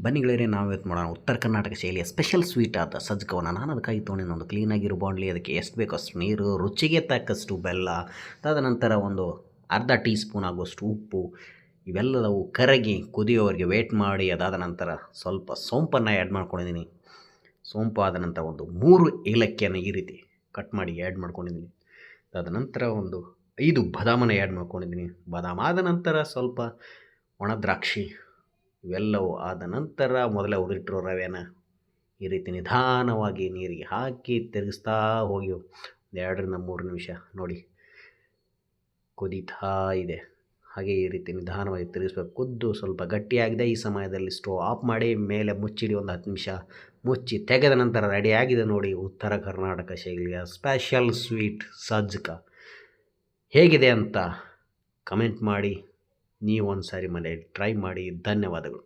ಬನ್ನಿ ಗೆಳೆಯರೇ, ನಾವು ಇವತ್ತು ಮಾಡೋಣ ಉತ್ತರ ಕರ್ನಾಟಕ ಶೈಲಿಯ ಸ್ಪೆಷಲ್ ಸ್ವೀಟ್ ಆದ ಸಜ್ಜಕವನ್ನು. ನಾನು ಅದಕ್ಕಾಗಿ ತೊಗೊಂಡಿದ್ದು ಒಂದು ಕ್ಲೀನಾಗಿರೋ ಬಾಣಲಿ, ಅದಕ್ಕೆ ಎಷ್ಟು ಬೇಕೋ ಅಷ್ಟು ನೀರು, ರುಚಿಗೆ ತಕ್ಕಷ್ಟು ಬೆಲ್ಲ, ತದನಂತರ ಒಂದು ಅರ್ಧ ಟೀ ಸ್ಪೂನ್ ಆಗುವಷ್ಟು ಉಪ್ಪು. ಇವೆಲ್ಲವೂ ಕರಗಿ ಕುದಿಯೋವರೆಗೆ ವೇಟ್ ಮಾಡಿ, ಅದಾದ ನಂತರ ಸ್ವಲ್ಪ ಸೋಂಪನ್ನು ಆ್ಯಡ್ ಮಾಡ್ಕೊಂಡಿದ್ದೀನಿ. ಸೋಂಪು ಆದ ನಂತರ ಒಂದು 3 ಏಲಕ್ಕಿಯನ್ನು ಈ ರೀತಿ ಕಟ್ ಮಾಡಿ ಆ್ಯಡ್ ಮಾಡ್ಕೊಂಡಿದ್ದೀನಿ. ತದನಂತರ ಒಂದು 5 ಬಾದಾಮನ್ನು ಆ್ಯಡ್ ಮಾಡ್ಕೊಂಡಿದ್ದೀನಿ. ಬಾದಾಮ್ ಆದ ನಂತರ ಸ್ವಲ್ಪ ಒಣ ದ್ರಾಕ್ಷಿ. ಇವೆಲ್ಲವೂ ಆದ ನಂತರ ಮೊದಲೇ ಹುರಿದಿಟ್ಟಿರೋ ರವೆನ ಈ ರೀತಿ ನಿಧಾನವಾಗಿ ನೀರಿಗೆ ಹಾಕಿ ತಿರುಗಿಸ್ತಾ ಹೋಗಿ 2 ರಿಂದ 3 ನಿಮಿಷ ನೋಡಿ ಕುದೀತಾ ಇದೆ. ಹಾಗೆ ಈ ರೀತಿ ನಿಧಾನವಾಗಿ ತಿರುಗಿಸ್ಬೇಕು. ಕುದ್ದು ಸ್ವಲ್ಪ ಗಟ್ಟಿಯಾಗಿದೆ. ಈ ಸಮಯದಲ್ಲಿ ಸ್ಟವ್ ಆಫ್ ಮಾಡಿ ಮೇಲೆ ಮುಚ್ಚಿಡಿ. ಒಂದು 10 ನಿಮಿಷ ಮುಚ್ಚಿ ತೆಗೆದ ನಂತರ ರೆಡಿಯಾಗಿದೆ ನೋಡಿ ಉತ್ತರ ಕರ್ನಾಟಕ ಶೈಲಿಯ ಸ್ಪೆಷಲ್ ಸ್ವೀಟ್ ಸಜ್ಜಕ. ಹೇಗಿದೆ ಅಂತ ಕಮೆಂಟ್ ಮಾಡಿ. ನೀವು ಒಂದು ಸಾರಿ ಮನೆಯಲ್ಲಿ ಟ್ರೈ ಮಾಡಿ. ಧನ್ಯವಾದಗಳು.